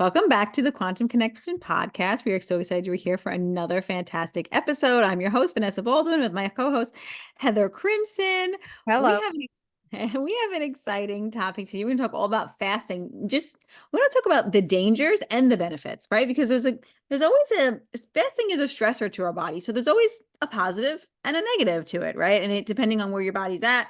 Welcome back to the Quantum Connection podcast. We are so excited you're here for another fantastic episode. I'm your host, Vanessa Baldwin, with my co-host, Heather Crimson. We Hello. have we have an exciting topic today. We're going to talk all about fasting. We're going to talk about the dangers and the benefits, right? Because there's always fasting is a stressor to our body. So there's always a positive and a negative to it, right? And it depending on where your body's at,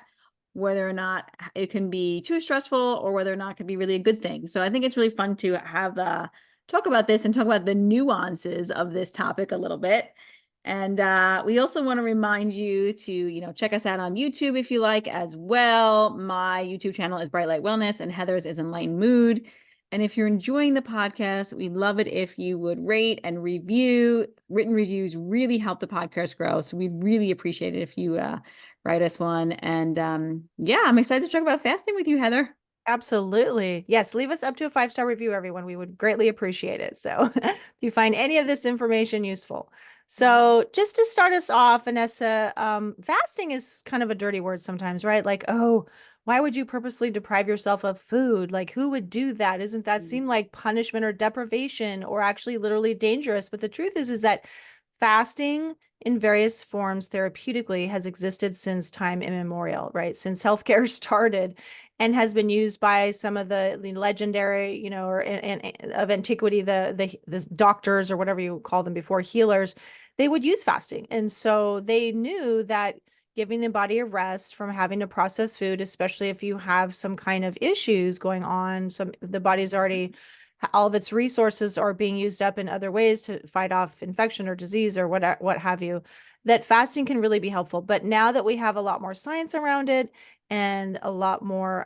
whether or not it can be too stressful or whether or not it can be really a good thing. So I think it's really fun to have talk about this and talk about the nuances of this topic a little bit. And we also want to remind you to, check us out on YouTube if you like as well. My YouTube channel is Bright Light Wellness and Heather's is Enlightened Mood. And if you're enjoying the podcast, we'd love it if you would rate and review. Written reviews really help the podcast grow. So we'd really appreciate it if you write us one. And yeah, I'm excited to talk about fasting with you, Heather. Absolutely. Yes, leave us up to a 5-star review, everyone. We would greatly appreciate it. So if you find any of this information useful. So just to start us off, Vanessa, fasting is kind of a dirty word sometimes, right? Like, oh, why would you purposely deprive yourself of food? Like, who would do that? Isn't that seem like punishment or deprivation or actually literally dangerous? But the truth is that fasting in various forms therapeutically has existed since time immemorial, right? Since healthcare started and has been used by some of the legendary, or of antiquity, the doctors or whatever you call them before, healers, they would use fasting. And so they knew that giving the body a rest from having to process food, especially if you have some kind of issues going on, the body's already all of its resources are being used up in other ways to fight off infection or disease or what have you, that fasting can really be helpful. But now that we have a lot more science around it and a lot more,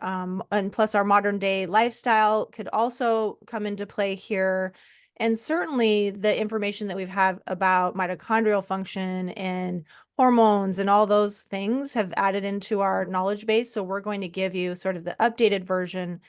and plus our modern day lifestyle could also come into play here. And certainly the information that we've had about mitochondrial function and hormones and all those things have added into our knowledge base. So we're going to give you sort of the updated version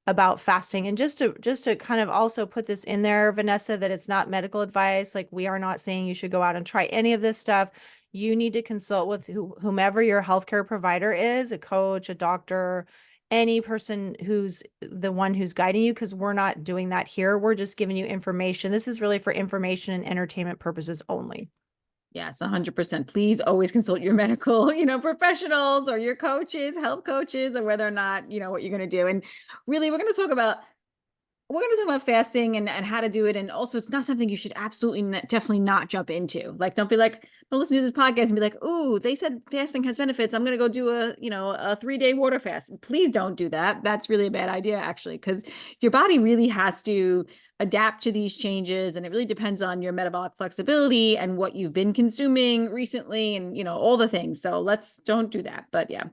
about fasting. And just to kind of also put this in there, Vanessa, that it's not medical advice. Like, we are not saying you should go out and try any of this stuff. You need to consult with whomever your healthcare provider is, a coach, a doctor, any person who's the one who's guiding you, because we're not doing that here. We're just giving you information. This is really for information and entertainment purposes only. Yes, 100%. Please always consult your medical, professionals or your coaches, health coaches, or whether or not, what you're going to do. And really, we're going to talk about fasting and how to do it. And also, it's not something you should definitely not jump into. Like, don't be like, don't listen to this podcast and be like, oh, they said fasting has benefits. I'm going to go do a 3-day water fast. Please don't do that. That's really a bad idea, actually, because your body really has to adapt to these changes. And it really depends on your metabolic flexibility and what you've been consuming recently and, all the things. So don't do that. But yeah,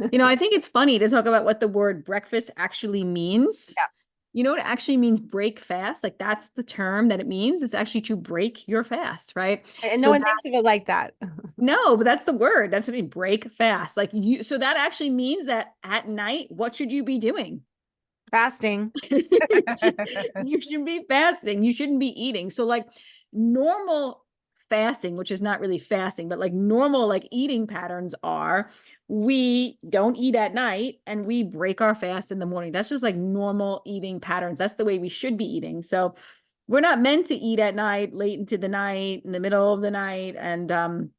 I think it's funny to talk about what the word breakfast actually means. Yeah. You know what it actually means, break fast? Like, that's the term that it means. It's actually to break your fast, right? And no So one that, thinks of it like that. no, but that's the word. That's what I mean, break fast. So that actually means that at night, what should you be doing? Fasting. You should be fasting. You shouldn't be eating. So like normal fasting, which is not really fasting, but like normal like eating patterns are, we don't eat at night and we break our fast in the morning. That's just like normal eating patterns. That's the way we should be eating. So we're not meant to eat at night, late into the night, in the middle of the night. And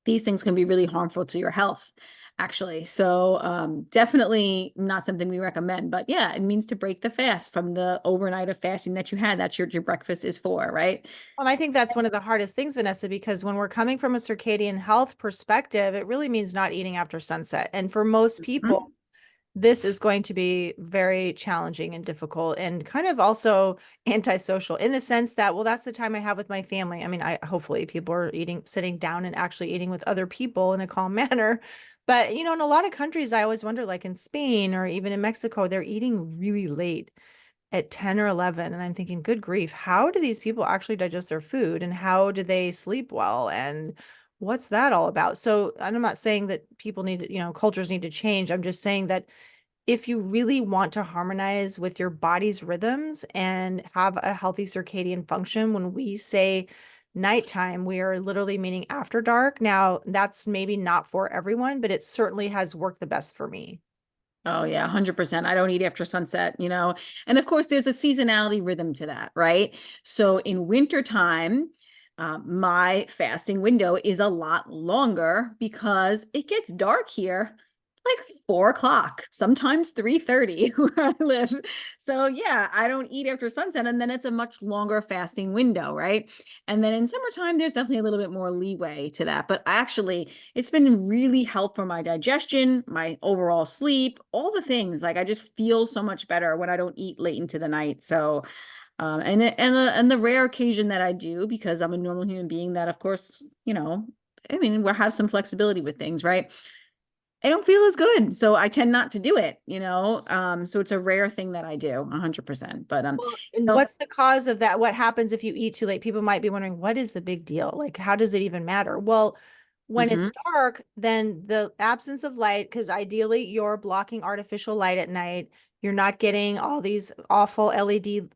these things can be really harmful to your health, actually. So definitely not something we recommend. But yeah, it means to break the fast from the overnight of fasting that you had. That's your breakfast is for, right? Well, I think that's one of the hardest things, Vanessa, because when we're coming from a circadian health perspective, it really means not eating after sunset. And for most people, Mhm. this is going to be very challenging and difficult and kind of also antisocial in the sense that, well, that's the time I have with my family. I mean, hopefully people are sitting down and actually eating with other people in a calm manner. But, in a lot of countries, I always wonder, like in Spain or even in Mexico, they're eating really late at 10 or 11. And I'm thinking, good grief, how do these people actually digest their food and how do they sleep well? And what's that all about? So I'm not saying that people need to, cultures need to change. I'm just saying that if you really want to harmonize with your body's rhythms and have a healthy circadian function, when we say nighttime, we are literally meaning after dark. Now, that's maybe not for everyone, but it certainly has worked the best for me. Oh yeah, 100%. I don't eat after sunset, you know. And of course, there's a seasonality rhythm to that, right? So in wintertime, my fasting window is a lot longer because it gets dark here like 4 o'clock, sometimes 3:30 where I live. So yeah, I don't eat after sunset, and then it's a much longer fasting window, right? And then in summertime, there's definitely a little bit more leeway to that. But actually, it's been really helpful for my digestion, my overall sleep, all the things. Like I just feel so much better when I don't eat late into the night. So, and the rare occasion that I do, because I'm a normal human being, that of course, I mean, we'll have some flexibility with things, right? I don't feel as good, so I tend not to do it, so it's a rare thing that I do 100%. But Well, and what's the cause of that? What happens if you eat too late? People might be wondering, what is the big deal? Like, how does it even matter? Well, when it's mhm, dark, then the absence of light, because ideally you're blocking artificial light at night. You're not getting all these awful LED,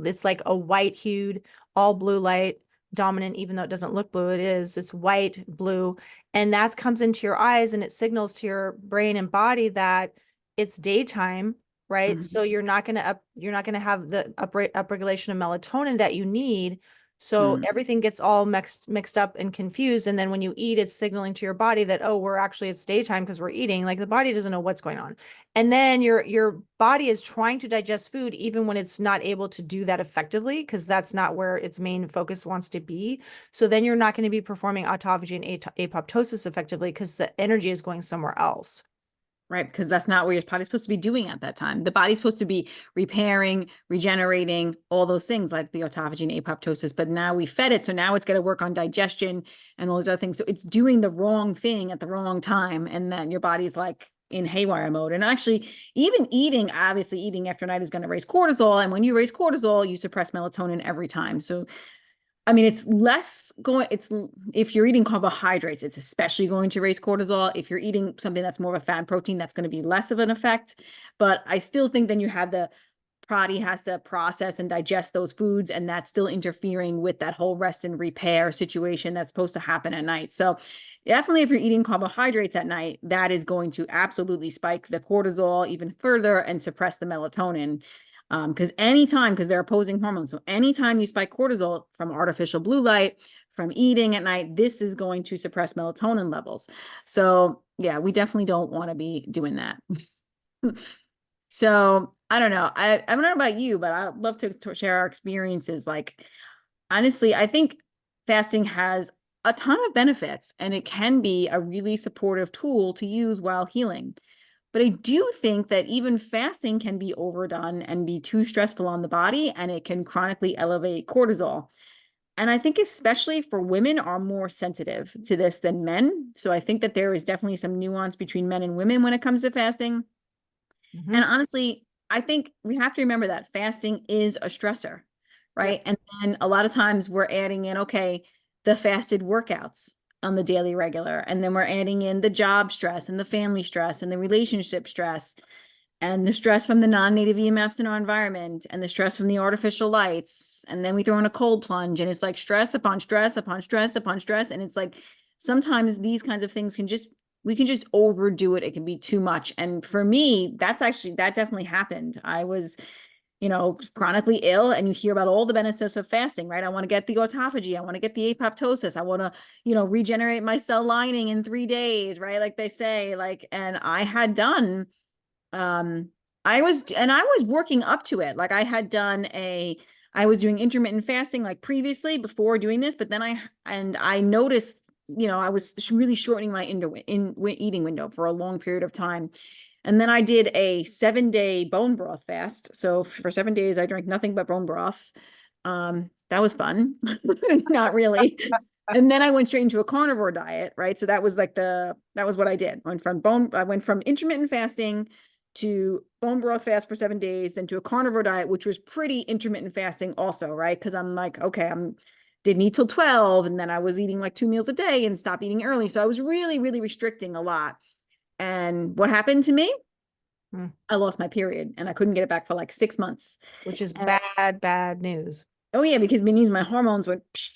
it's like a white hued, all blue light dominant, even though it doesn't look blue, it is. It's white, blue, and that comes into your eyes and it signals to your brain and body that it's daytime, right? mhm, So you're not gonna have the upregulation of melatonin that you need. So mhm. everything gets all mixed up and confused. And then when you eat, it's signaling to your body that, oh, it's daytime because we're eating. Like the body doesn't know what's going on. And then your body is trying to digest food even when it's not able to do that effectively, because that's not where its main focus wants to be. So then you're not going to be performing autophagy and apoptosis effectively because the energy is going somewhere else. Right, because that's not what your body's supposed to be doing at that time. The body's supposed to be repairing, regenerating, all those things like the autophagy and apoptosis. But now we fed it, so now it's got to work on digestion and all those other things. So it's doing the wrong thing at the wrong time, and then your body's like in haywire mode. And actually, even eating, obviously, eating after night is going to raise cortisol, and when you raise cortisol, you suppress melatonin every time. So I mean, it's less going, it's if you're eating carbohydrates, it's especially going to raise cortisol. If you're eating something that's more of a fat and protein, that's going to be less of an effect. But I still think then you have the body has to process and digest those foods, and that's still interfering with that whole rest and repair situation that's supposed to happen at night. So definitely if you're eating carbohydrates at night, that is going to absolutely spike the cortisol even further and suppress the melatonin. Because they're opposing hormones. So anytime you spike cortisol from artificial blue light, from eating at night, this is going to suppress melatonin levels. So yeah, we definitely don't want to be doing that. So I don't know. I don't know about you, but I'd love to share our experiences. Like, honestly, I think fasting has a ton of benefits and it can be a really supportive tool to use while healing. But I do think that even fasting can be overdone and be too stressful on the body, and it can chronically elevate cortisol. And I think especially for women are more sensitive to this than men. So I think that there is definitely some nuance between men and women when it comes to fasting. And Mhm. honestly, I think we have to remember that fasting is a stressor, right? Yes. And then a lot of times we're adding in, okay, the fasted workouts on the daily regular. And then we're adding in the job stress and the family stress and the relationship stress and the stress from the non-native EMFs in our environment and the stress from the artificial lights. And then we throw in a cold plunge and it's like stress upon stress upon stress upon stress. And it's like sometimes these kinds of things we can just overdo it. It can be too much. And for me, that definitely happened. I was, chronically ill, and you hear about all the benefits of fasting, right? I want to get the autophagy. I want to get the apoptosis. I want to, regenerate my cell lining in 3 days, right? Like they say, and I had done um I was working up to it. Like I was doing intermittent fasting like previously before doing this, but then I noticed, I was really shortening my eating window for a long period of time. And then I did a 7-day bone broth fast. So for 7 days I drank nothing but bone broth. That was fun. Not really. And then I went straight into a carnivore diet, right? So that was what I did. I went from intermittent fasting to bone broth fast for 7 days, then to a carnivore diet, which was pretty intermittent fasting also, right? Because I'm like, okay, I'm didn't eat till 12, and then I was eating like 2 meals a day and stopped eating early. So I was really, really restricting a lot. And what happened to me? Mm. I lost my period and I couldn't get it back for like 6 months. Which is And bad, bad news. oh yeah, because it means my hormones went psh,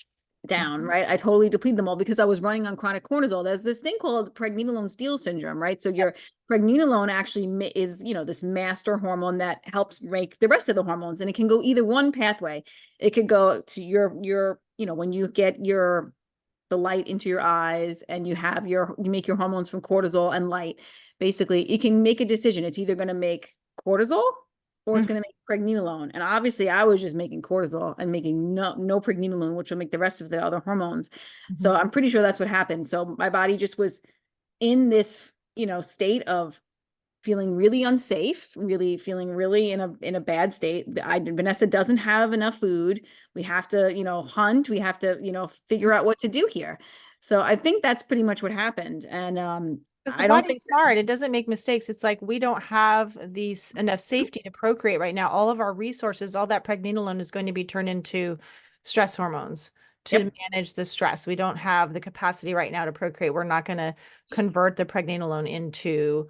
down, right? I totally depleted them all because I was running on chronic cortisol. There's this thing called pregnenolone steal syndrome, right? So Yep. your pregnenolone actually is, this master hormone that helps make the rest of the hormones, and it can go either one pathway. It could go to when you get the light into your eyes and you make your hormones from cortisol and light. Basically, it can make a decision. It's either going to make cortisol or it's Mhm. going to make pregnenolone. And obviously, I was just making cortisol and making no pregnenolone, which will make the rest of the other hormones. So Mhm. I'm pretty sure that's what happened. So my body just was in this, state of feeling really unsafe, really feeling really in a bad state. Vanessa doesn't have enough food. We have to, hunt. We have to, figure out what to do here. So I think that's pretty much what happened. And Because the I don't body's think smart. It doesn't make mistakes. It's like we don't have these enough safety to procreate right now. All of our resources, all that pregnenolone is going to be turned into stress hormones to yep. manage the stress. We don't have the capacity right now to procreate. We're not going to convert the pregnenolone into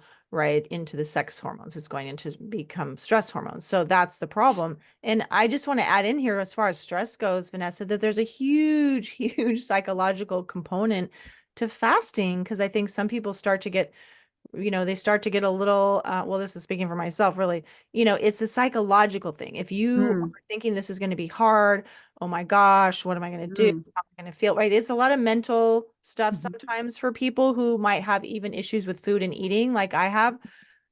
the sex hormones. It's going into become stress hormones. So that's the problem. And I just want to add in here, as far as stress goes, Vanessa, that there's a huge, huge psychological component to fasting, because I think some people start to get, they start to get a little, well, this is speaking for myself, really, it's a psychological thing. If you are Mm, thinking this is going to be hard, oh my gosh, what am I going to do? mm, How am I going to feel? Right. It's a lot of mental stuff mhm. sometimes for people who might have even issues with food and eating, like I have,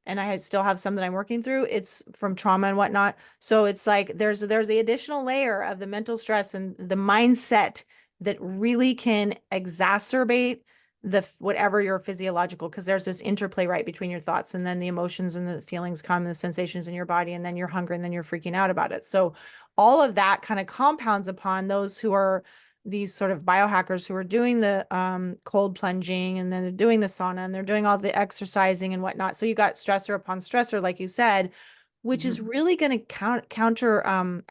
and still have some that I'm working through. It's from trauma and whatnot. So it's like there's the additional layer of the mental stress and the mindset that really can exacerbate the whatever your physiological, because there's this interplay right between your thoughts and then the emotions and the feelings come, the sensations in your body, and then you're hungry and then you're freaking out about it. So all of that kind of compounds upon those who are these sort of biohackers who are doing the cold plunging, and then they're doing the sauna, and they're doing all the exercising and whatnot. So you got stressor upon stressor, like you said, which is Mhm. really going to counter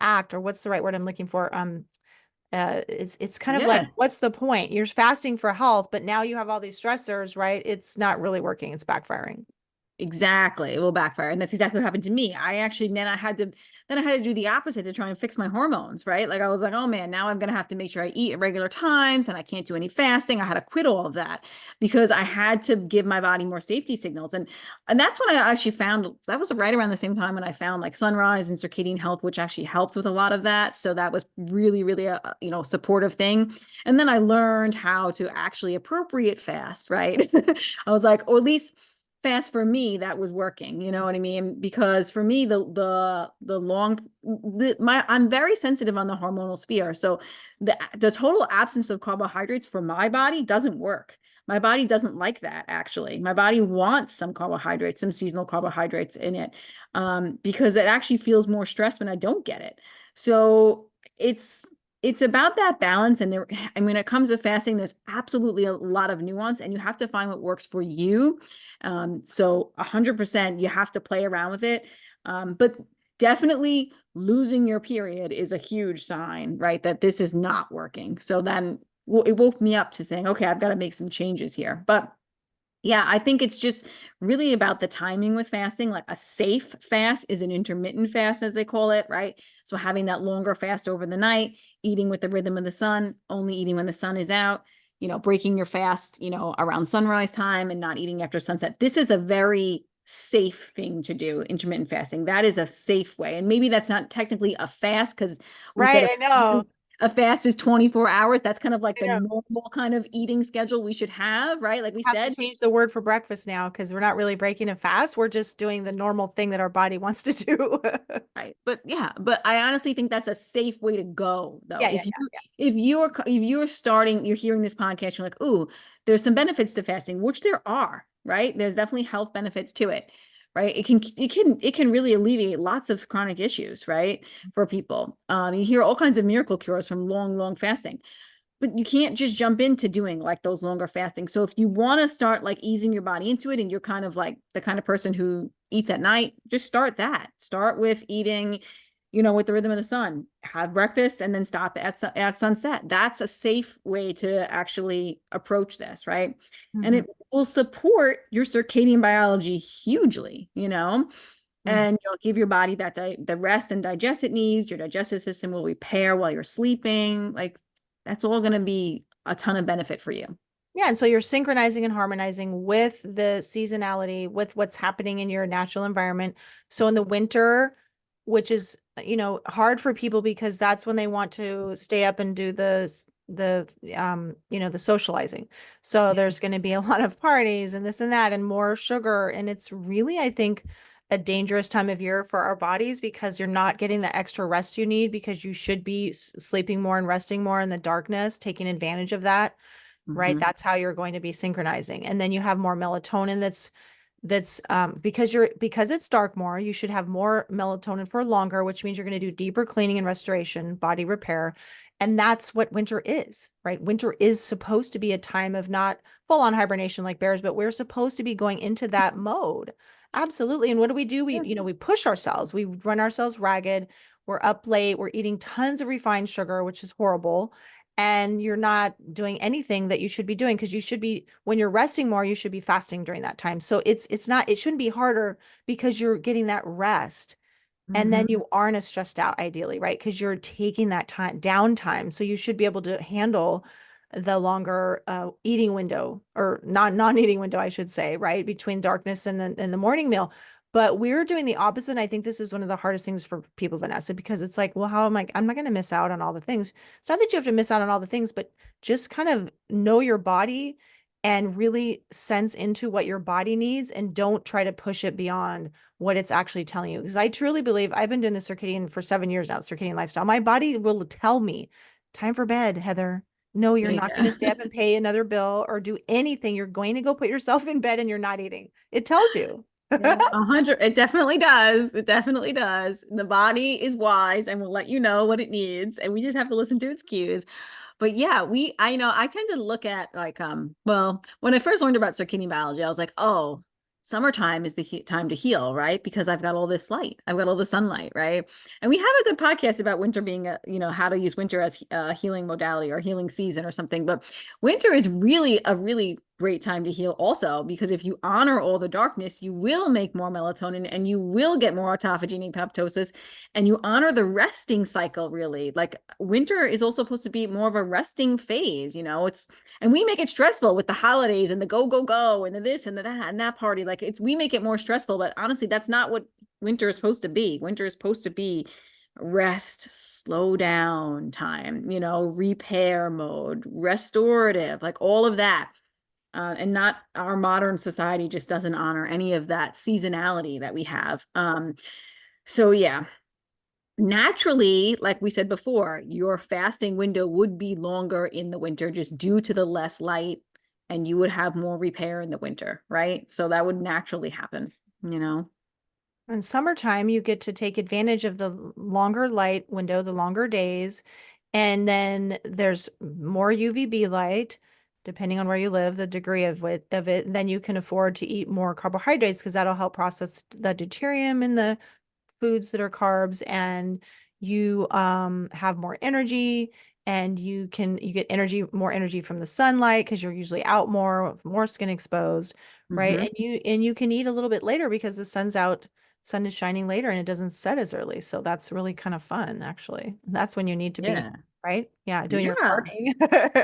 act, or what's the right word I'm looking for? It's kind of like, Yeah. what's the point? You're fasting for health, but now you have all these stressors, right? It's not really working. It's backfiring. Exactly. It will backfire. And that's exactly what happened to me. Then I had to do the opposite to try and fix my hormones, right? Like I was like, oh man, now I'm gonna have to make sure I eat at regular times and I can't do any fasting. I had to quit all of that because I had to give my body more safety signals. And that's when I actually found that was right around the same time when I found like sunrise and circadian health, which actually helped with a lot of that. So that was really, really a supportive thing. And then I learned how to actually appropriate fast, right? I was like, or at least fast for me that was working, you know what I mean? Because for me I'm very sensitive on the hormonal sphere, so the total absence of carbohydrates for my body doesn't work. My body doesn't like that. Actually, my body wants some carbohydrates, some seasonal carbohydrates in it, because it actually feels more stressed when I don't get it. So it's it's about that balance. And when it comes to fasting, there's absolutely a lot of nuance, and you have to find what works for you. So 100% you have to play around with it. But definitely losing your period is a huge sign, right? That this is not working. So then it woke me up to saying, okay, I've got to make some changes here. But yeah, I think it's just really about the timing with fasting. Like a safe fast is an intermittent fast, as they call it, right? So having that longer fast over the night, eating with the rhythm of the sun, only eating when the sun is out, breaking your fast, around sunrise time and not eating after sunset. This is a very safe thing to do, intermittent fasting. That is a safe way. And maybe that's not technically a fast because we said Right. I know. a fast is 24 hours. That's kind of like I the know. normal kind of eating schedule we should have, right? Like we Have to said. change the word for breakfast now, because we're not really breaking a fast. We're just doing the normal thing that our body wants to do. Right. But yeah, but I honestly think that's a safe way to go though. Yeah, yeah, If you're hearing this podcast, you're like, ooh, there's some benefits to fasting, which there are, right? There's definitely health benefits to it, right? It can really alleviate lots of chronic issues, right? For people. You hear all kinds of miracle cures from long, long fasting, but you can't just jump into doing like those longer fasting. So if you want to start like easing your body into it, and you're kind of like the kind of person who eats at night, just start that. Start with eating, with the rhythm of the sun. Have breakfast and then stop at sunset. That's a safe way to actually approach this, right? And yeah. it will support your circadian biology hugely. Hmm. And you'll give your body the rest and digest it needs. Your digestive system will repair while you're sleeping. Like That's all going to be a ton of benefit for you. Yeah, and so you're synchronizing and harmonizing with the seasonality, with what's happening in your natural environment. So in the winter, which is, hard for people because that's when they want to stay up and do the socializing. So there's going to be a lot of parties and this and that and more sugar. And it's really, I think, a dangerous time of year for our bodies because you're not getting the extra rest you need because you should be sleeping more and resting more in the darkness, taking advantage of that, right? Mhm. That's how you're going to be synchronizing. And then you have more melatonin that's because it's dark more, you should have more melatonin for longer, which means you're going to do deeper cleaning and restoration, body repair. And that's what winter is, right? Winter is supposed to be a time of not full on hibernation like bears, but we're supposed to be going into that mode. Absolutely. And what do? Yeah. We push ourselves, we run ourselves ragged. We're up late, we're eating tons of refined sugar, which is horrible, and you're not doing anything that you should be doing because you should be, when you're resting more, you should be fasting during that time. So it shouldn't be harder because you're getting that rest, and then Mhm. you aren't as stressed out ideally, right? Because you're taking that time downtime, so you should be able to handle the longer eating window, or non-eating window, I should say, right, between darkness and the morning meal. But we're doing the opposite, and I think this is one of the hardest things for people, Vanessa, because it's like, well, how am I'm not going to miss out on all the things. It's not that you have to miss out on all the things, but just kind of know your body and really sense into what your body needs, and don't try to push it beyond what it's actually telling you. Because I truly believe, I've been doing the circadian for 7 years now, circadian lifestyle. My body will tell me, time for bed, Heather. No, you're not going Yeah. to stay up and pay another bill or do anything. You're going to go put yourself in bed and you're not eating. It tells you. Yeah, 100. It definitely does. It definitely does. The body is wise and will let you know what it needs, and we just have to listen to its cues. But yeah, I know I tend to look at like, well, when I first learned about circadian biology, I was like, oh, summertime is the time to heal, right? Because I've got all this light, I've got all the sunlight, right? And we have a good podcast about winter being how to use winter as a healing modality or healing season or something. But winter is really a really great time to heal also, because if you honor all the darkness, you will make more melatonin and you will get more autophagy and apoptosis, and you honor the resting cycle. Really, like, winter is also supposed to be more of a resting phase. And we make it stressful with the holidays and the go go go and the this and the that and that party. Like, we make it more stressful, but honestly, that's not what winter is supposed to be. Winter is supposed to be rest, slow down time, repair mode, restorative, like all of that. And not, our modern society just doesn't honor any of that seasonality that we have. So yeah, naturally, like we said before, your fasting window would be longer in the winter just due to the less light, and you would have more repair in the winter, right? So that would naturally happen, you know? In summertime, you get to take advantage of the longer light window, the longer days, and then there's more UVB light, depending on where you live, the degree of it. Then you can afford to eat more carbohydrates because that'll help process the deuterium in the foods that are carbs, and you have more energy, and you get more energy from the sunlight because you're usually out more skin exposed, right? Hmm. And you can eat a little bit later because the sun is shining later and it doesn't set as early. So that's really kind of fun, actually. That's when you need to be, Yeah. right? Yeah, doing your Yeah. gardening.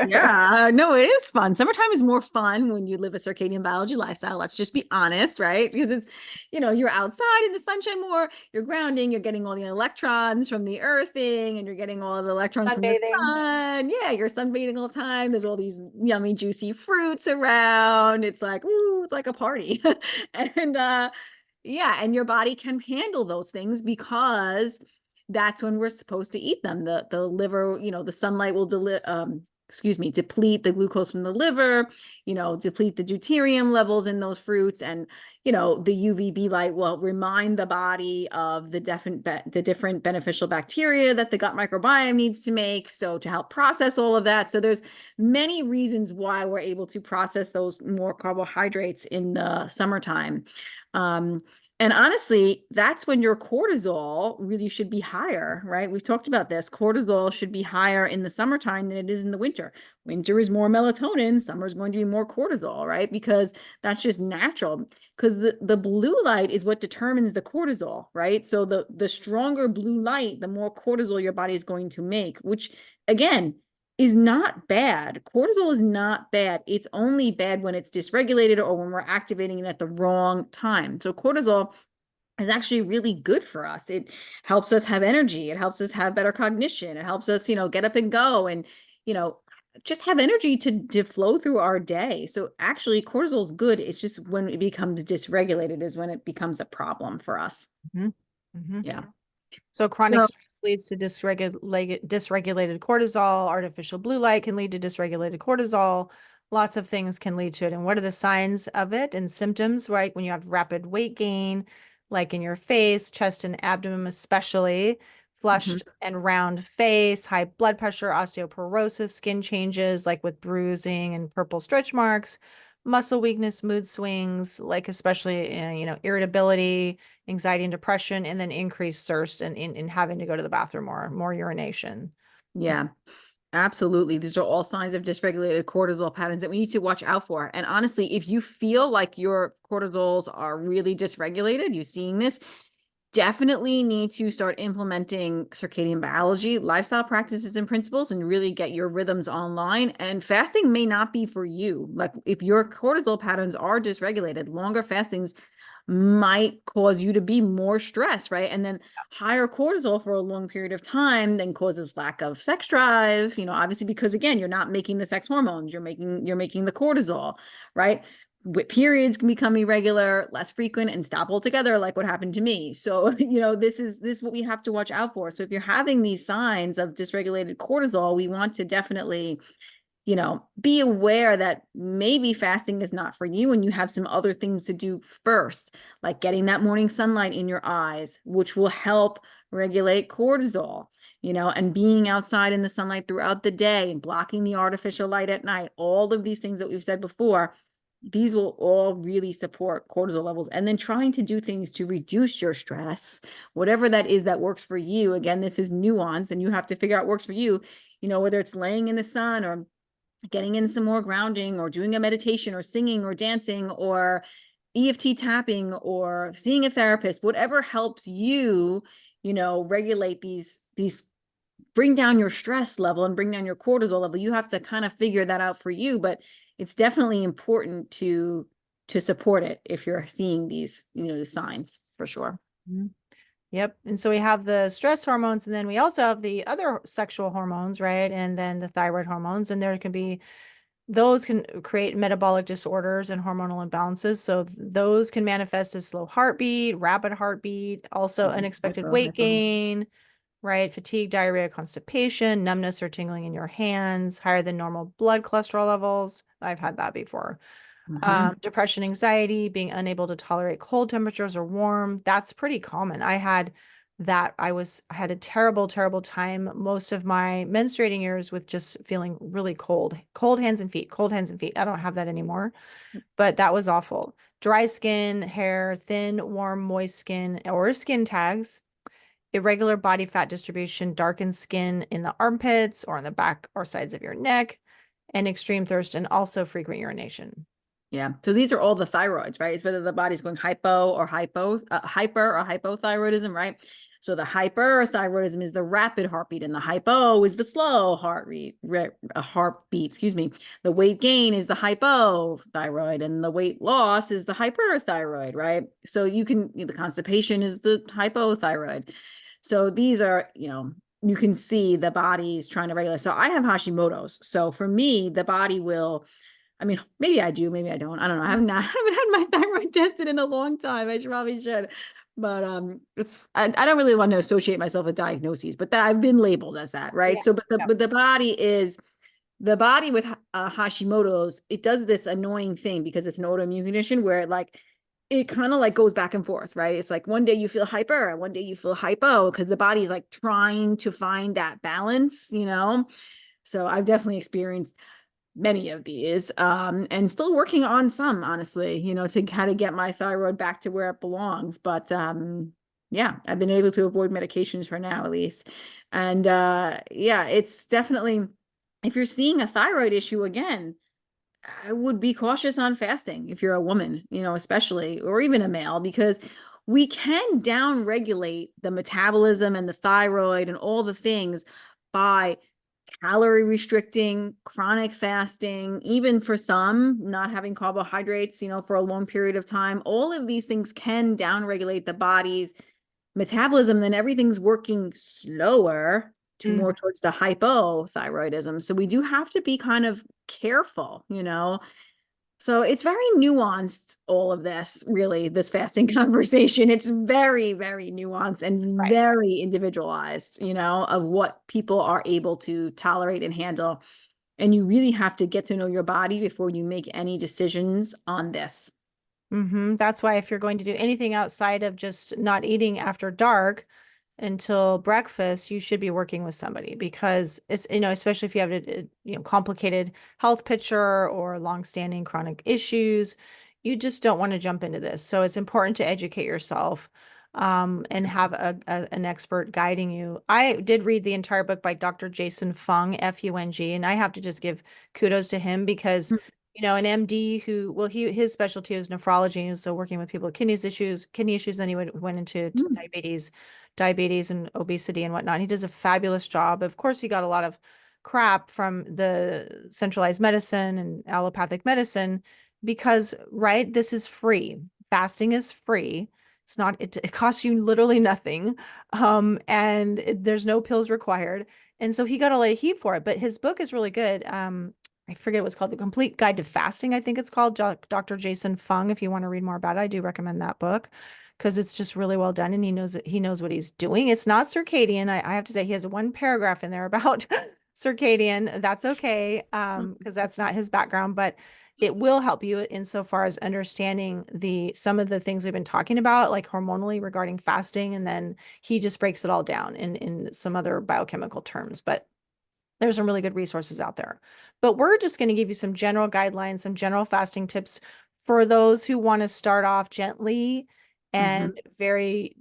Yeah, no, it is fun. Summertime is more fun when you live a circadian biology lifestyle. Let's just be honest, right? Because you're outside in the sunshine more, you're grounding, you're getting all the electrons from the earthing, and you're getting all the electrons from the Sunbathing. sun. Yeah, you're sunbathing all the time. There's all these yummy, juicy fruits around. It's like, ooh, it's like a party. And yeah, and your body can handle those things because that's when we're supposed to eat them. The liver, the sunlight will deplete the glucose from the liver, deplete the deuterium levels in those fruits, and the UVB light will remind the body of the different beneficial bacteria that the gut microbiome needs to make, so to help process all of that. So there's many reasons why we're able to process those more carbohydrates in the summertime. Um, and honestly, that's when your cortisol really should be higher, right? We've talked about this. Cortisol should be higher in the summertime than it is in the winter. Winter is more melatonin, summer is going to be more cortisol, right? Because that's just natural. Because the blue light is what determines the cortisol, right? So the stronger blue light, the more cortisol your body is going to make, which again, is not bad. Cortisol is not bad. It's only bad when it's dysregulated or when we're activating it at the wrong time. So cortisol is actually really good for us. It helps us have energy. It helps us have better cognition. It helps us, get up and go and, you know, just have energy to flow through our day. So actually cortisol is good. It's just when it becomes dysregulated is when it becomes a problem for us. Mhm. Mhm. Yeah. So chronic So stress leads to dysregulated cortisol. Artificial blue light can lead to dysregulated cortisol. Lots of things can lead to it. And what are the signs of it and symptoms, right? When you have rapid weight gain, like in your face, chest and abdomen, especially, mhm. flushed and round face, high blood pressure, osteoporosis, skin changes, like with bruising and purple stretch marks, muscle weakness, mood swings, like especially, irritability, anxiety and depression, and then increased thirst and in having to go to the bathroom or more urination. Yeah. Absolutely. These are all signs of dysregulated cortisol patterns that we need to watch out for. And honestly, if you feel like your cortisols are really dysregulated, you're seeing this, definitely need to start implementing circadian biology, lifestyle practices and principles, and really get your rhythms online. And fasting may not be for you. Like if your cortisol patterns are dysregulated, longer fastings might cause you to be more stressed, right? And then higher cortisol for a long period of time then causes lack of sex drive, obviously because again, you're not making the sex hormones, you're making the cortisol, right? Periods can become irregular, less frequent, and stop altogether, like what happened to me. So, this is what we have to watch out for. So if you're having these signs of dysregulated cortisol, we want to definitely be aware that maybe fasting is not for you and you have some other things to do first, like getting that morning sunlight in your eyes, which will help regulate cortisol, and being outside in the sunlight throughout the day and blocking the artificial light at night. All of these things that we've said before, these will all really support cortisol levels. And then trying to do things to reduce your stress, whatever that is that works for you. Again, this is nuance and you have to figure out what works for you, whether it's laying in the sun or getting in some more grounding or doing a meditation or singing or dancing or EFT tapping or seeing a therapist, whatever helps you, regulate these bring down your stress level and bring down your cortisol level. You have to kind of figure that out for you, but it's definitely important to support it if you're seeing these, the signs for sure. Mhm. Yep. And so we have the stress hormones, and then we also have the other sexual hormones, right? And then the thyroid hormones, and there can be those can create metabolic disorders and hormonal imbalances. So those can manifest as slow heartbeat, rapid heartbeat, also unexpected weight Hypo. gain, right? Fatigue, diarrhea, constipation, numbness or tingling in your hands, higher than normal blood cholesterol levels. I've had that before. Mhm. Depression, anxiety, being unable to tolerate cold temperatures or warm. That's pretty common. I had that. I had a terrible, terrible time most of my menstruating years with just feeling really cold, cold hands and feet, cold hands and feet. I don't have that anymore, but that was awful. Dry skin, hair, thin, warm, moist skin, or skin tags, irregular body fat distribution, darkened skin in the armpits or on the back or sides of your neck, and extreme thirst, and also frequent urination. Yeah. So these are all the thyroids, right? It's whether the body's going hyper or hypothyroidism, right? So the hyperthyroidism is the rapid heartbeat and the hypo is the slow heartbeat, excuse me. The weight gain is the hypothyroid and the weight loss is the hyperthyroid, right? So the constipation is the hypothyroid. So these are, you can see the body is trying to regulate. So I have Hashimoto's. So for me, the body will, I mean, maybe I do, maybe I don't. I don't know. I haven't had my thyroid tested in a long time. I probably should. But I don't really want to associate myself with diagnoses, but that I've been labeled as that, right? Yeah. So Yep. but the body with Hashimoto's, it does this annoying thing because it's an autoimmune condition where it kind of like goes back and forth, right? It's like one day you feel hyper and one day you feel hypo because the body is like trying to find that balance. So I've definitely experienced many of these and still working on some, honestly, to kind of get my thyroid back to where it belongs. But yeah, I've been able to avoid medications for now at least. And yeah, it's definitely, if you're seeing a thyroid issue again, I would be cautious on fasting if you're a woman, especially, or even a male, because we can down regulate the metabolism and the thyroid and all the things by calorie restricting, chronic fasting, even for some, not having carbohydrates, for a long period of time. All of these things can downregulate the body's metabolism, then everything's working slower to more Mhm. towards the hypothyroidism. So we do have to be kind of careful. So it's very nuanced, all of this, really, this fasting conversation. It's very, very nuanced and Right. very individualized, of what people are able to tolerate and handle. And you really have to get to know your body before you make any decisions on this. That's why if you're going to do anything outside of just not eating after dark until breakfast, you should be working with somebody because it's, especially if you have a complicated health picture or longstanding chronic issues, you just don't want to jump into this. So it's important to educate yourself, and have an expert guiding you. I did read the entire book by Dr. Jason Fung, Fung, and I have to just give kudos to him because an MD who, well, his specialty is nephrology, and so working with people with kidney issues, then he went into Mm, diabetes and obesity and whatnot. He does a fabulous job. Of course, he got a lot of crap from the centralized medicine and allopathic medicine because, right, this is free. Fasting is free. It's not, it costs you literally nothing. And there's no pills required. And so he got a lot of heat for it, but his book is really good. I forget what's called, The Complete Guide to Fasting, I think it's called. Dr. Jason Fung. If you want to read more about it, I do recommend that book because it's just really well done and he knows what he's doing. It's not circadian. I have to say he has one paragraph in there about circadian. That's okay, because that's not his background, but it will help you insofar as understanding some of the things we've been talking about, like hormonally regarding fasting, and then he just breaks it all down in some other biochemical terms. But there's some really good resources out there. But we're just going to give you some general guidelines, some general fasting tips for those who want to start off gently and mhm, very,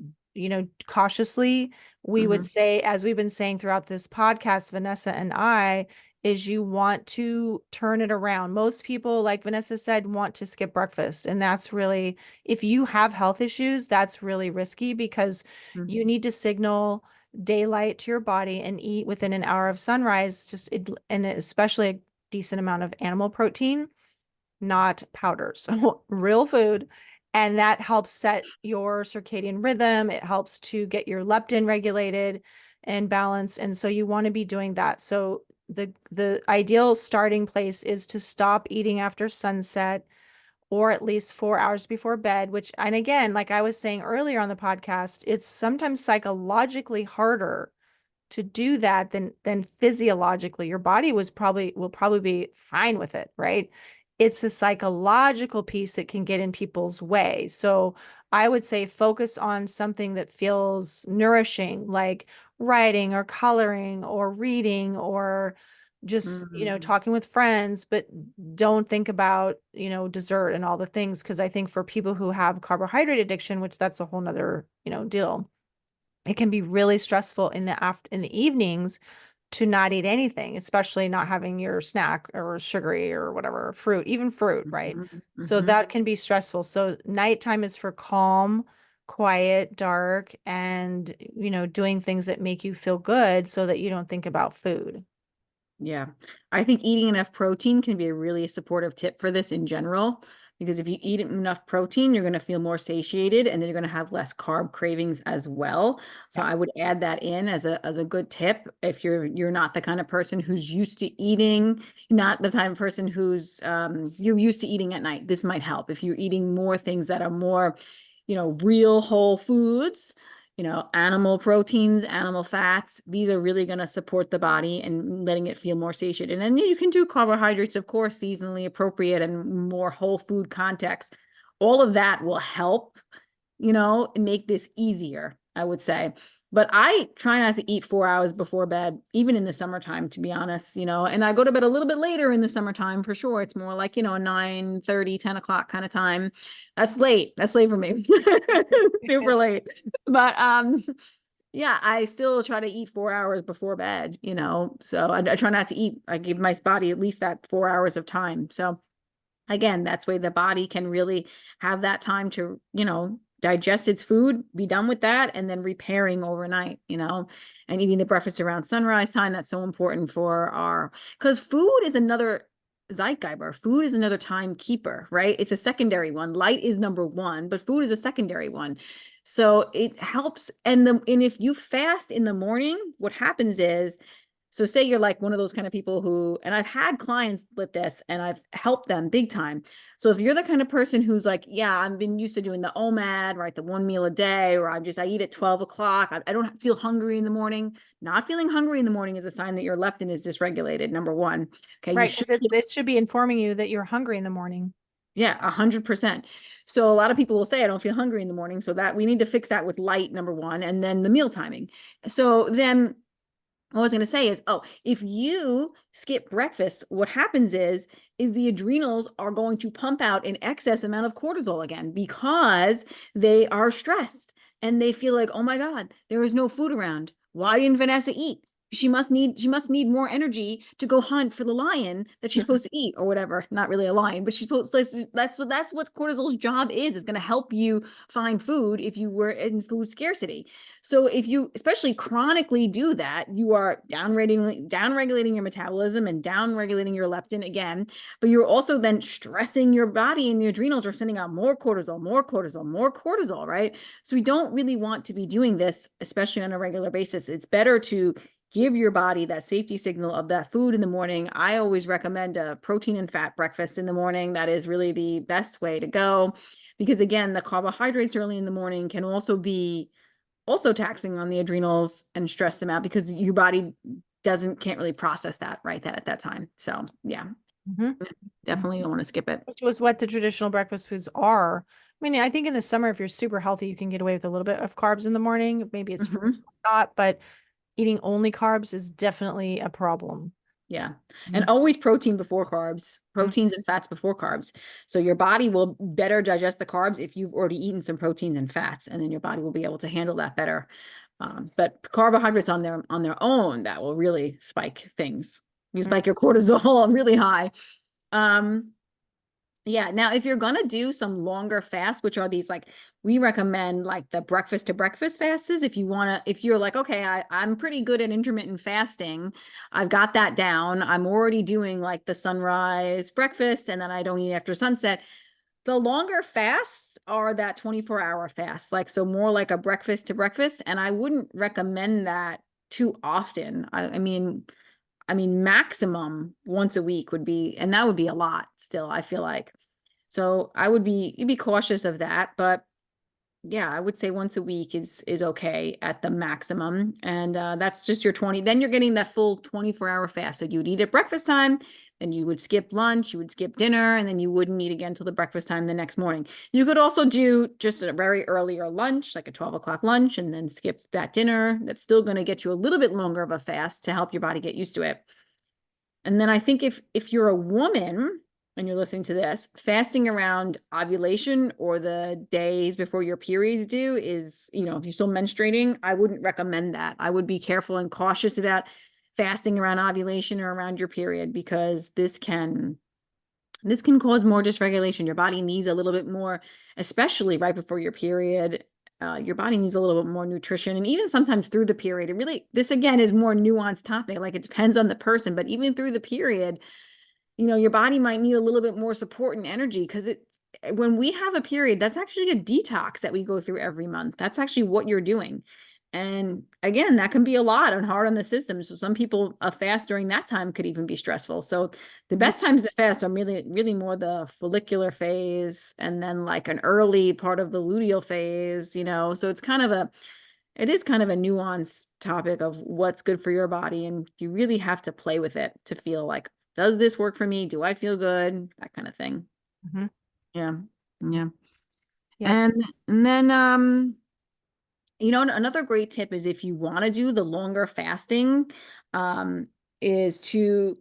cautiously. We would mhm, say, as we've been saying throughout this podcast, Vanessa and I, is you want to turn it around. Most people, like Vanessa said, want to skip breakfast. And that's really, if you have health issues, that's really risky because mhm, you need to signal daylight to your body and eat within an hour of sunrise, and especially a decent amount of animal protein, not powder. So real food. And that helps set your circadian rhythm. It helps to get your leptin regulated and balanced. And so you want to be doing that. So the ideal starting place is to stop eating after sunset or at least 4 hours before bed, which, and again, like I was saying earlier on the podcast, it's sometimes psychologically harder to do that than physiologically. Your body will probably be fine with it, right? It's a psychological piece that can get in people's way. So I would say focus on something that feels nourishing, like writing or coloring or reading or just, mhm. talking with friends, but don't think about, dessert and all the things. Cause I think for people who have carbohydrate addiction, which that's a whole nother, deal, it can be really stressful in the evenings to not eat anything, especially not having your snack or sugary or whatever fruit, even fruit, right? Mhm, So mhm. that can be stressful. So nighttime is for calm, quiet, dark, and doing things that make you feel good so that you don't think about food. Yeah. I think eating enough protein can be a really supportive tip for this in general, because if you eat enough protein, you're going to feel more satiated and then you're going to have less carb cravings as well. So Yeah. I would add that in as a good tip if you're not the kind of person who's used to eating, not the type of person who's you're used to eating at night. This might help if you're eating more things that are more, real whole foods, animal proteins, animal fats. These are really going to support the body and letting it feel more satiated. And then you can do carbohydrates, of course, seasonally appropriate and more whole food context. All of that will help, make this easier, I would say. But I try not to eat 4 hours before bed, even in the summertime, to be honest, and I go to bed a little bit later in the summertime for sure. It's more like, 9:30, 10 o'clock kind of time. That's late. That's late for me. Super late. But yeah, I still try to eat 4 hours before bed. So I try not to eat. I give my body at least that 4 hours of time. So again, that's where the body can really have that time to, digest its food, be done with that, and then repairing overnight, and eating the breakfast around sunrise time. That's so important for because food is another Zeitgeber. Food is another timekeeper, right? It's a secondary one. Light is number one, but food is a secondary one. So it helps. And if you fast in the morning, what happens is, so say you're like one of those kind of people who, and I've had clients with this and I've helped them big time. So if you're the kind of person who's like, yeah, I've been used to doing the OMAD, right? The one meal a day, or I eat at 12 o'clock. I don't feel hungry in the morning. Not feeling hungry in the morning is a sign that your leptin is dysregulated. Number one. Okay. You Right. should, Because it should be informing you that you're hungry in the morning. yeah, 100%. So a lot of people will say, I don't feel hungry in the morning. So that we need to fix that with light, number one, and then the meal timing. So then what I was going to say is, if you skip breakfast, what happens is the adrenals are going to pump out an excess amount of cortisol again because they are stressed and they feel like, oh my God, there is no food around. Why didn't Vanessa eat? She must need more energy to go hunt for the lion that she's supposed to eat or whatever. Not really a lion, but she's supposed to, that's what cortisol's job is. It's going to help you find food if you were in food scarcity. So if you especially chronically do that, you are down regulating your metabolism and down regulating your leptin again, but you're also then stressing your body, and the adrenals are sending out more cortisol, more cortisol, more cortisol, right? So we don't really want to be doing this, especially on a regular basis. It's better to give your body that safety signal of that food in the morning. I always recommend a protein and fat breakfast in the morning. That is really the best way to go, because again, the carbohydrates early in the morning can also be taxing on the adrenals and stress them out because your body can't really process that right at that time. So yeah, Mhm. definitely don't want to skip it. Which was what the traditional breakfast foods are. I mean, I think in the summer, if you're super healthy, you can get away with a little bit of carbs in the morning. Maybe it's fruits, Mhm. not, but eating only carbs is definitely a problem. Yeah. And Mhm. always protein before carbs, Mhm. proteins and fats before carbs. So your body will better digest the carbs if you've already eaten some proteins and fats, and then your body will be able to handle that better. But carbohydrates on their own, that will really spike things. You spike your cortisol really high. Um, Yeah. Now, if you're gonna do some longer fasts, which are these, like, we recommend like the breakfast to breakfast fasts. If you're like, okay, I'm pretty good at intermittent fasting. I've got that down. I'm already doing like the sunrise breakfast and then I don't eat after sunset. The longer fasts are that 24-hour fast, like, so more like a breakfast to breakfast. And I wouldn't recommend that too often. I mean, maximum once a week would be, and that would be a lot still, I feel like. So you'd be cautious of that, but yeah, I would say once a week is okay at the maximum. And that's just your 20, then you're getting that full 24-hour fast. So you'd eat at breakfast time, then you would skip lunch, you would skip dinner, and then you wouldn't eat again till the breakfast time the next morning. You could also do just a very earlier lunch, like a 12 o'clock lunch, and then skip that dinner. That's still going to get you a little bit longer of a fast to help your body get used to it. And then I think if you're a woman and you're listening to this, fasting around ovulation or the days before your periods due is, if you're still menstruating, I wouldn't recommend that. I would be careful and cautious about fasting around ovulation or around your period, because this can cause more dysregulation. Your body needs a little bit more, especially right before your period. Your body needs a little bit more nutrition, and even sometimes through the period. This again is more nuanced topic. Like, it depends on the person, but even through the period, your body might need a little bit more support and energy, because when we have a period, that's actually a detox that we go through every month. That's actually what you're doing. And again, that can be a lot and hard on the system. So some people, a fast during that time could even be stressful. So the Mhm. best times to fast are really, really more the follicular phase and then like an early part of the luteal phase. So it is kind of a nuanced topic of what's good for your body. And you really have to play with it to feel like, does this work for me? Do I feel good? That kind of thing. Mhm. Yeah. Yeah. Yep. And then, another great tip is, if you want to do the longer fasting, um, is to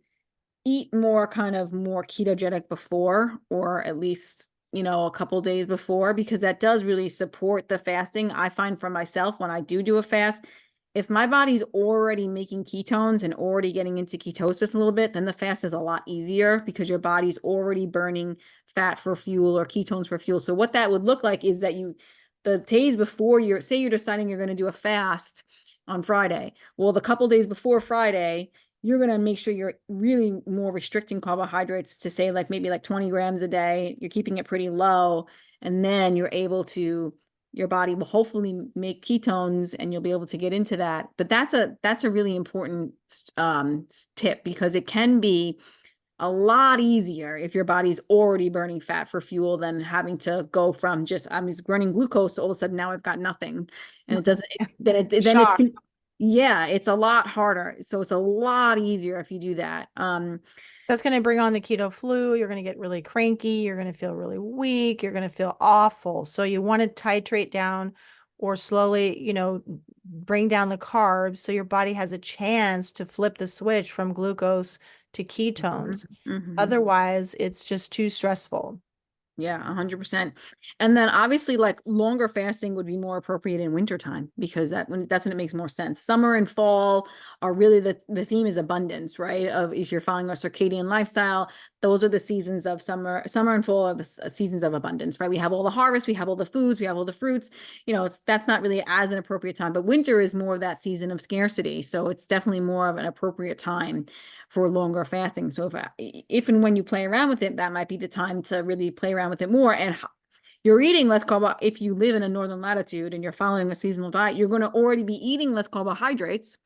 eat more ketogenic before, or at least, a couple days before, because that does really support the fasting. I find for myself, when I do a fast, if my body's already making ketones and already getting into ketosis a little bit, then the fast is a lot easier because your body's already burning fat for fuel or ketones for fuel. So what that would look like is that you the days before say you're deciding you're going to do a fast on Friday. Well, the couple days before Friday, you're going to make sure you're really more restricting carbohydrates to say like maybe like 20 grams a day. You're keeping it pretty low. And then you're able to, your body will hopefully make ketones and you'll be able to get into that. But that's a really important tip, because it can be a lot easier if your body's already burning fat for fuel than having to go from just I'm just burning glucose, so all of a sudden now I've got nothing, and it doesn't. Then it's Shock. yeah, it's a lot harder. So it's a lot easier if you do that. So it's going to bring on the keto flu. You're going to get really cranky. You're going to feel really weak. You're going to feel awful. So you want to titrate down or slowly, bring down the carbs so your body has a chance to flip the switch from glucose to ketones. Otherwise, it's just too stressful. Yeah, 100%. And then obviously like longer fasting would be more appropriate in wintertime, because that's when it makes more sense. Summer and fall are really the theme is abundance, right? Of if you're following a circadian lifestyle, those are the seasons of summer and fall are the seasons of abundance, right? We have all the harvest, we have all the foods, we have all the fruits, that's not really as an appropriate time, but winter is more of that season of scarcity. So it's definitely more of an appropriate time for longer fasting. So if and when you play around with it, that might be the time to really play around with it more. And you're eating less carbohydrates. If you live in a northern latitude and you're following a seasonal diet, you're going to already be eating less carbohydrates.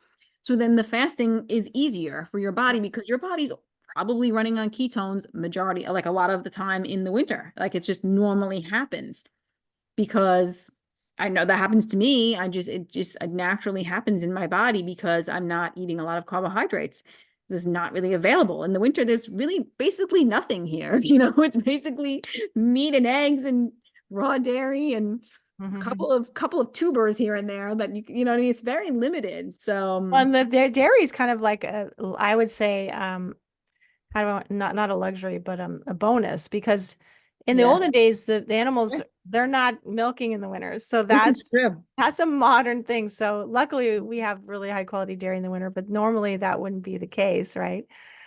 So then the fasting is easier for your body, because your body's probably running on ketones majority, like a lot of the time in the winter. Like it just normally happens, because I know that happens to me. It naturally happens in my body because I'm not eating a lot of carbohydrates. This is not really available. In the winter, there's really basically nothing here. It's basically meat and eggs and raw dairy and a couple of tubers here and there that you know what I mean? It's very limited. So Well, and the dairy is kind of like I would say, how do I, not a luxury, but a bonus, because in the yeah, olden days, the animals, they're not milking in the winters. So this is true. that's a modern thing. So luckily we have really high quality dairy in the winter, but normally that wouldn't be the case, right?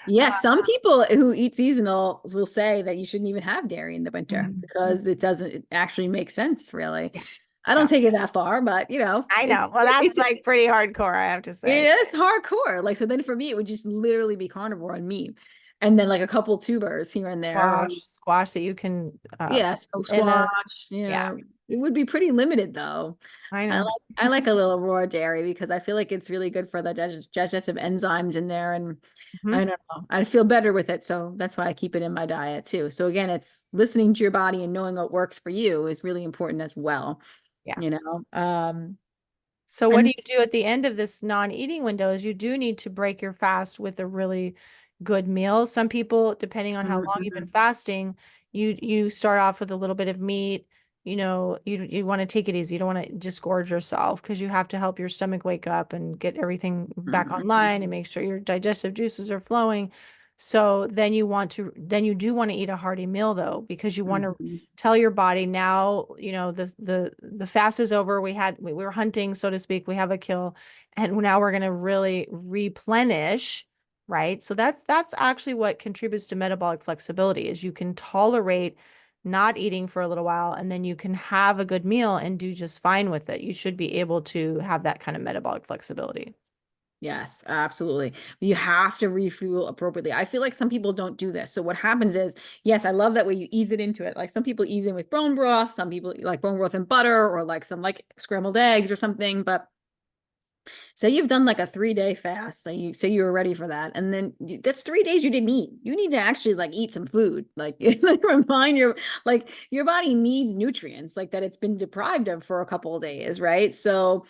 Yeah, some people who eat seasonal will say that you shouldn't even have dairy in the winter Mhm. because it doesn't actually make sense, really. Yeah. I don't Yeah. take it that far, but I know. Well, that's like pretty hardcore, I have to it say. is hardcore. Like, so then for me, it would just literally be carnivore and meat. And then like a couple tubers here and there. Squash that you can Yeah, so in a squash, yeah, it would be pretty limited though. I I know. like I like a little raw dairy because I feel like it's really good for the digestive enzymes in there, and I Mhm. don't know, I feel better with it, so that's why I keep it in my diet too. So again, it's listening to your body and knowing what works for you is really important as well, Yeah. you know. Um, So what do and you do at the end of this non-eating window is you do need to break your fast with a really good meal. Some people, depending on how long you've been Mhm. fasting, you start off with a little bit of meat. You want to take it easy. You don't want to just gorge yourself because you have to help your stomach wake up and get everything back online and make sure your digestive juices are flowing. So then you do want to eat a hearty meal though, because you want to Mhm. tell your body now, the fast is over. We were hunting, so to speak. We have a kill, and now we're going to really replenish, right? So that's actually what contributes to metabolic flexibility is you can tolerate not eating for a little while, and then you can have a good meal and do just fine with it. You should be able to have that kind of metabolic flexibility. Yes, absolutely. You have to refuel appropriately. I feel like some people don't do this. So what happens is, yes, I love that way you ease it into it. Like some people ease in with bone broth, some people like bone broth and butter, or like some like scrambled eggs or something. But say you've done like a 3-day fast, say you were ready for that, and then that's 3 days you didn't eat. You need to actually like eat some food, like, like remind your body needs nutrients like that it's been deprived of for a couple of days, right? So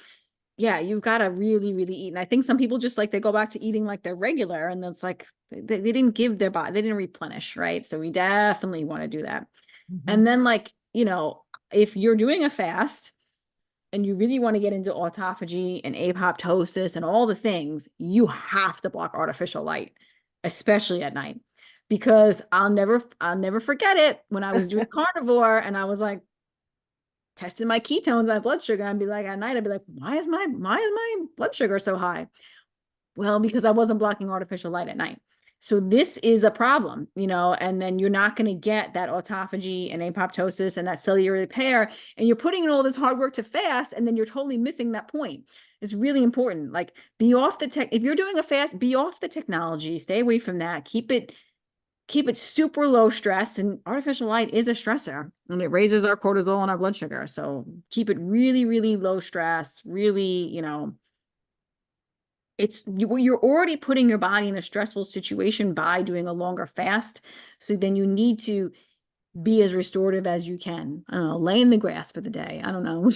yeah, you've got to really, really eat. And I think some people just like they go back to eating like they're regular, and it's like they didn't give their body, they didn't replenish, right? So we definitely want to do that. Mhm. And then like, if you're doing a fast and you really want to get into autophagy and apoptosis and all the things, you have to block artificial light, especially at night. Because I'll never forget it when I was doing carnivore and I was like testing my ketones, my blood sugar, and be like at night, I'd be like, why is my blood sugar so high? Well, because I wasn't blocking artificial light at night. So this is a problem, and then you're not going to get that autophagy and apoptosis and that cellular repair. And you're putting in all this hard work to fast, and then you're totally missing that point. It's really important. Like, be off the tech. If you're doing a fast, be off the technology, stay away from that. Keep it super low stress, and artificial light is a stressor and it raises our cortisol and our blood sugar. So keep it really, really low stress, really, you're already putting your body in a stressful situation by doing a longer fast. So then you need to be as restorative as you can. I don't know, lay in the grass for the day. I don't know.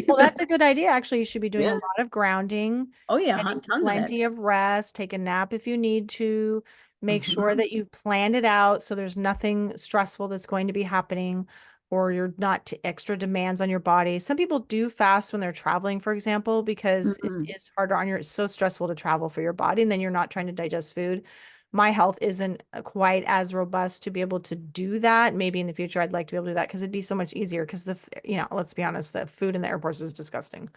Well, that's a good idea. Actually, you should be doing a Yeah. lot of grounding, Oh yeah, getting tons of it. plenty of rest, take a nap if you need to, make sure Mhm. that you've planned it out so there's nothing stressful that's going to be happening or you're not extra demands on your body. Some people do fast when they're traveling, for example, because it Mhm. is harder on your, it's so stressful to travel for your body and then you're not trying to digest food. My health isn't quite as robust to be able to do that. Maybe in the future I'd like to be able to do that because it'd be so much easier because let's be honest, the food in the airports is disgusting.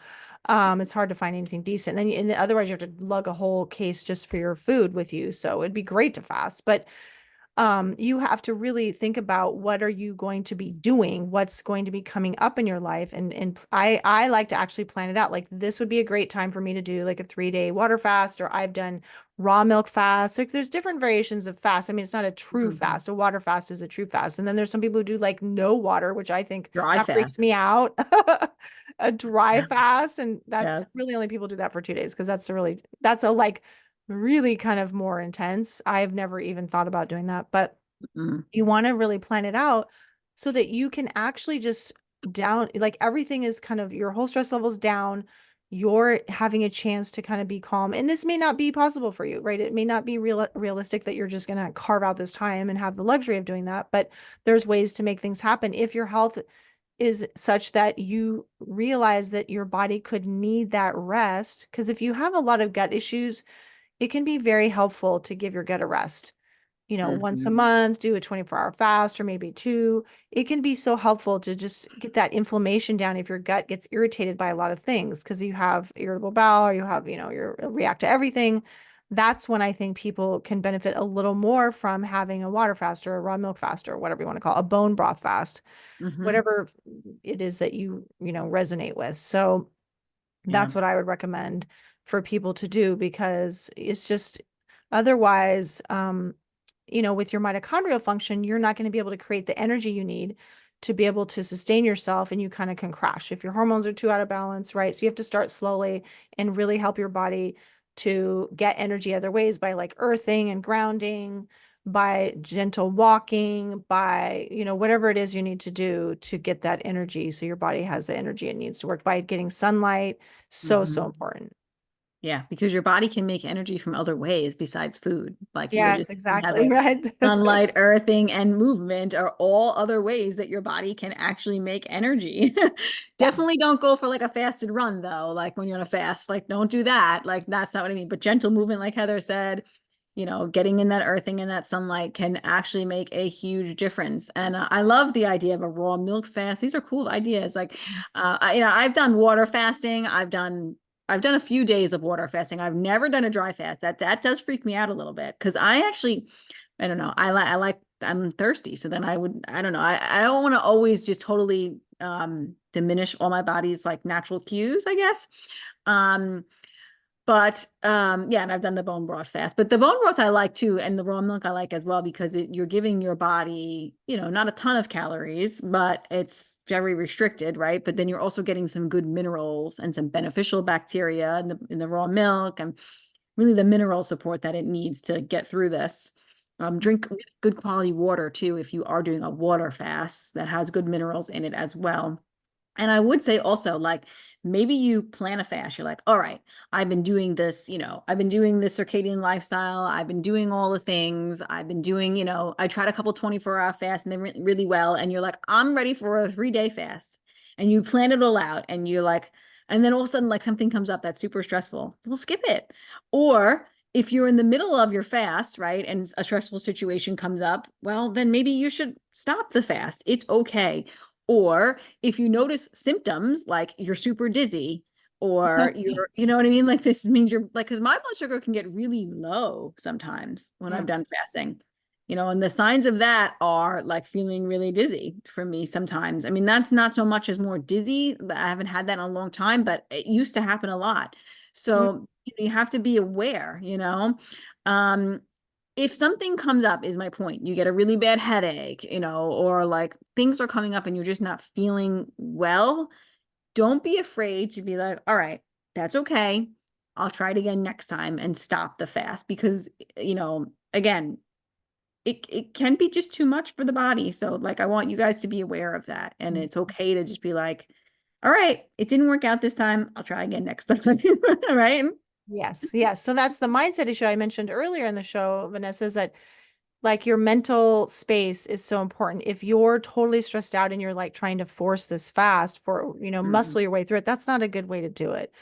It's hard to find anything decent. And otherwise you have to lug a whole case just for your food with you. So it'd be great to fast, but you have to really think about what are you going to be doing, what's going to be coming up in your life. And I like to actually plan it out. Like this would be a great time for me to do like a 3-day water fast, or I've done raw milk fast. Like there's different variations of fast. I mean, it's not a true Mhm. fast. A water fast is a true fast. And then there's some people who do like no water, which I think Dry that freaks fast. me out. A dry fast. And that's Yes. really only people do that for 2 days because that's a like really kind of more intense. I've never even thought about doing that, but Mm. you want to really plan it out so that you can actually just down, like everything is kind of your whole stress levels down. You're having a chance to kind of be calm. And this may not be possible for you, right? It may not be realistic that you're just going to carve out this time and have the luxury of doing that, but there's ways to make things happen if your health is such that you realize that your body could need that rest. Because if you have a lot of gut issues, it can be very helpful to give your gut a rest. Once a Mhm. month, do a 24-hour fast or maybe two. It can be so helpful to just get that inflammation down if your gut gets irritated by a lot of things because you have irritable bowel or you have, you react to everything. That's when I think people can benefit a little more from having a water fast or a raw milk fast or whatever you want to call it, a bone broth fast, Mhm. whatever it is that resonate with. So Yeah. that's what I would recommend for people to do because it's just otherwise, with your mitochondrial function, you're not going to be able to create the energy you need to be able to sustain yourself and you kind of can crash if your hormones are too out of balance, right? So you have to start slowly and really help your body to get energy other ways by like earthing and grounding, by gentle walking, by, whatever it is you need to do to get that energy so your body has the energy it needs to work by getting sunlight. So, so Mhm. important. Yeah, because your body can make energy from other ways besides food. Like you were Yes, just saying, exactly. Heather, Right. sunlight, earthing, and movement are all other ways that your body can actually make energy. Yeah. Definitely don't go for like a fasted run though. Like when you're on a fast, like don't do that. Like that's not what I mean. But gentle movement, like Heather said, getting in that earthing and that sunlight can actually make a huge difference. And I love the idea of a raw milk fast. These are cool ideas. Like, I've done water fasting. I've done a few days of water fasting. I've never done a dry fast. That does freak me out a little bit because I don't know. I'm thirsty. So then I don't know. I don't want to always just totally diminish all my body's like natural cues, I guess. Um, but yeah, and I've done the bone broth fast. But the bone broth I like too, and the raw milk I like as well because you're giving your body, not a ton of calories, but it's very restricted, right? But then you're also getting some good minerals and some beneficial bacteria in the raw milk and really the mineral support that it needs to get through this. Drink good quality water too if you are doing a water fast that has good minerals in it as well. And I would say also, like, maybe you plan a fast. You're like, all right, I've been doing this, I've been doing this circadian lifestyle. I've been doing all the things. I've been doing, I tried a couple 24-hour fasts and they went really well. And you're like, I'm ready for a 3-day fast. And you plan it all out and you're like, and then all of a sudden, like something comes up that's super stressful. We'll skip it. Or if you're in the middle of your fast, right, and a stressful situation comes up, well, then maybe you should stop the fast. It's okay. Or if you notice symptoms like you're super dizzy, or you're, you know what I mean? Like this means you're like, because my blood sugar can get really low sometimes when I've Mm, done fasting, and the signs of that are like feeling really dizzy for me sometimes. I mean, that's not so much as more dizzy. I haven't had that in a long time, but it used to happen a lot. mm, So you have to be aware. Um, if something comes up, is my point, you get a really bad headache, or like things are coming up and you're just not feeling well, don't be afraid to be like, all right, that's okay. I'll try it again next time and stop the fast because, again, it can be just too much for the body. So like I want you guys to be aware of that. And mm. it's okay to just be like, all right, it didn't work out this time. I'll try again next time. Right? Yes, yes. So that's the mindset issue I mentioned earlier in the show, Vanessa, is that like your mental space is so important. If you're totally stressed out and you're like trying to force this fast for, Mm-hmm. muscle your way through it, that's not a good way to do it.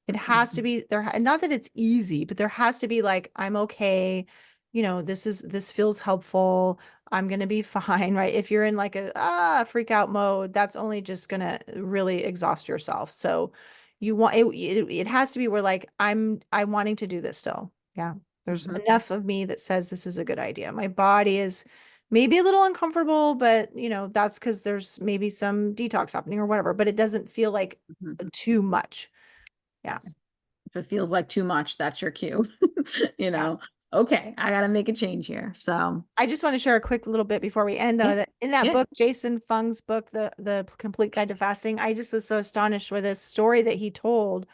It has to be there, and not that it's easy, but there has to be like, I'm okay. This feels helpful. I'm gonna be fine, right? If you're in like a freak out mode, that's only just gonna really exhaust yourself. So you want it has to be where like I'm wanting to do this still. Yeah. There's Mm-hmm. enough of me that says this is a good idea. My body is maybe a little uncomfortable, but that's because there's maybe some detox happening or whatever, but it doesn't feel like Mm-hmm. too much. Yeah. If it feels like too much, that's your cue. you Yeah. know, okay, I got to make a change here. So, I just want to share a quick little bit before we end, yeah, though, that in that yeah. book, Jason Fung's book, the Complete Guide to Fasting, I just was so astonished with this story that he told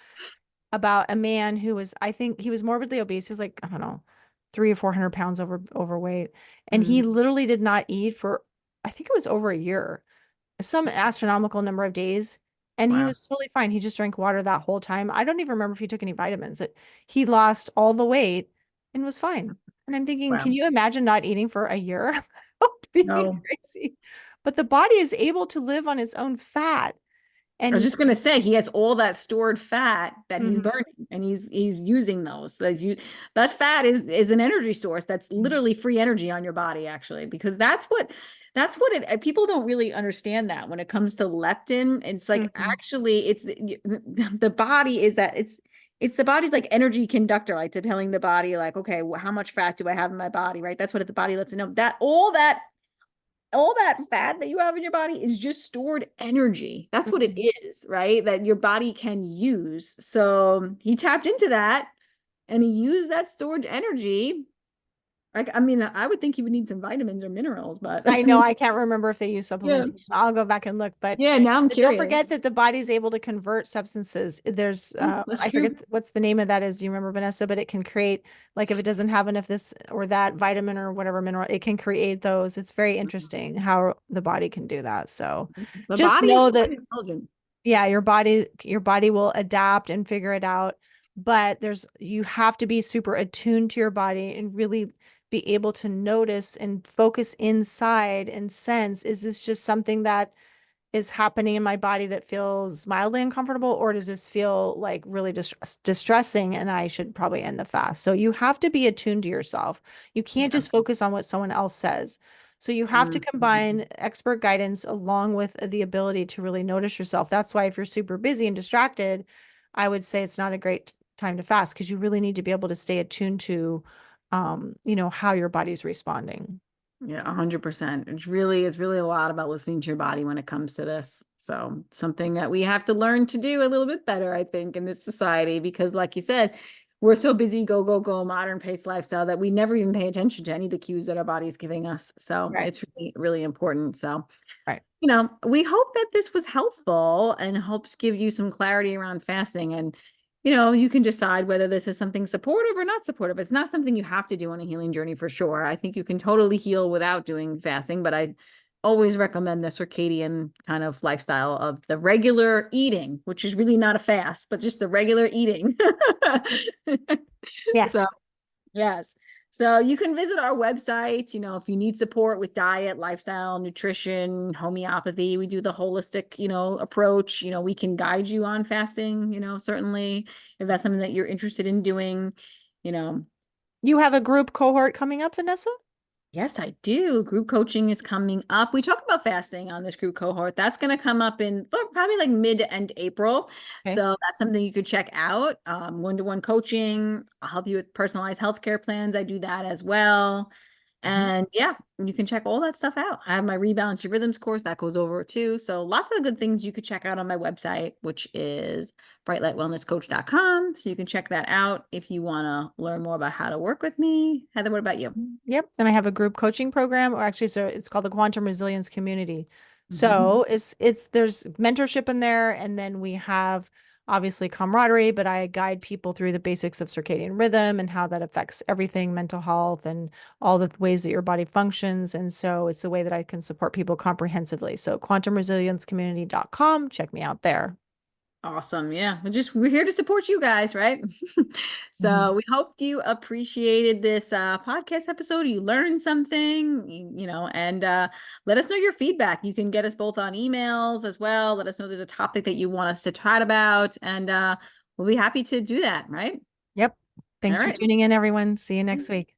about a man who was, I think he was morbidly obese. He was like, I don't know, 300 or 400 pounds overweight. And he Mm, literally did not eat for, I think it was over a year, some astronomical number of days. And he wow. was totally fine. He just drank water that whole time. I don't even remember if he took any vitamins. He lost all the weight and was fine. And I'm thinking, can Wow. you imagine not eating for a year? That would be No, crazy. But the body is able to live on its own fat. I was And just gonna say he has all that stored fat that he's Mhm, burning, and he's using those. That fat is an energy source. That's mhm, literally free energy on your body, actually, because that's what it. People don't really understand that when it comes to leptin. It's like mhm, actually, the body is that it's the body's like energy conductor, like to telling the body like, okay, how much fat do I have in my body, right? That's what the body lets you know. All that fat that you have in your body is just stored energy. That's what it mhm. is, right? That your body can use. So he tapped into that and he used that stored energy. Like, I mean, I would think he would need some vitamins or minerals, but I I know mean, I can't remember if they use yeah, supplementation. I'll go back and look, but yeah. Now I'm don't forget curious. that the body's able to convert substances. There's That's I forget true. what's the name of that is. Do you remember, Vanessa? But it can create, like, if it doesn't have enough this or that vitamin or whatever mineral, it can create those. It's very interesting how the body can do that. So The just body is know that quite intelligent. yeah, your body will adapt and figure it out. But you have to be super attuned to your body and really be able to notice and focus inside and sense, is this just something that is happening in my body that feels mildly uncomfortable, or does this feel like really distressing and I should probably end the fast? So you have to be attuned to yourself. You can't Yeah. just focus on what someone else says. So you have to Mhm. combine expert guidance along with the ability to really notice yourself. That's why if you're super busy and distracted, I would say it's not a great time to fast, because you really need to be able to stay attuned to how your body's responding. Yeah, 100%. It's really a lot about listening to your body when it comes to this. So something that we have to learn to do a little bit better, I think, in this society, because like you said, we're so busy, go, go, go, modern paced lifestyle that we never even pay attention to any of the cues that our body is giving us. So Right. it's really, really important. So Right. we hope that this was helpful and helps give you some clarity around fasting. And, you can decide whether this is something supportive or not supportive. It's not something you have to do on a healing journey for sure. I think you can totally heal without doing fasting, but I always recommend the circadian kind of lifestyle of the regular eating, which is really not a fast, but just the regular eating. So, Yes. yes. So you can visit our website, if you need support with diet, lifestyle, nutrition, homeopathy, we do the holistic, approach. We can guide you on fasting, certainly if that's something that you're interested in doing, you know. You have a group cohort coming up, Vanessa? Yes, I do. Group coaching is coming up. We talk about fasting on this group cohort. That's going to come up in probably like mid to end April. Okay. So that's something you could check out. One-to-one coaching. I'll help you with personalized healthcare plans. I do that as well. Mhm. And yeah, you can check all that stuff out. I have my Rebalance Your Rhythms course that goes over it too. So lots of good things you could check out on my website, which is brightlightwellnesscoach.com. So you can check that out if you want to learn more about how to work with me. Heather, what about you? Yep. And I have a group coaching program, or actually, so it's called the Quantum Resilience Community. Mhm. So it's there's mentorship in there, and then we have obviously camaraderie, but I guide people through the basics of circadian rhythm and how that affects everything, mental health, and all the ways that your body functions. And so it's a way that I can support people comprehensively. So quantumresiliencecommunity.com, check me out there. Awesome. Yeah. We're here to support you guys, right? So Mhm. we hope you appreciated this podcast episode. You learned something, and let us know your feedback. You can get us both on emails as well. Let us know there's a topic that you want us to chat about, and we'll be happy to do that, right? Yep. All Thanks for right. tuning in, everyone. See you next week.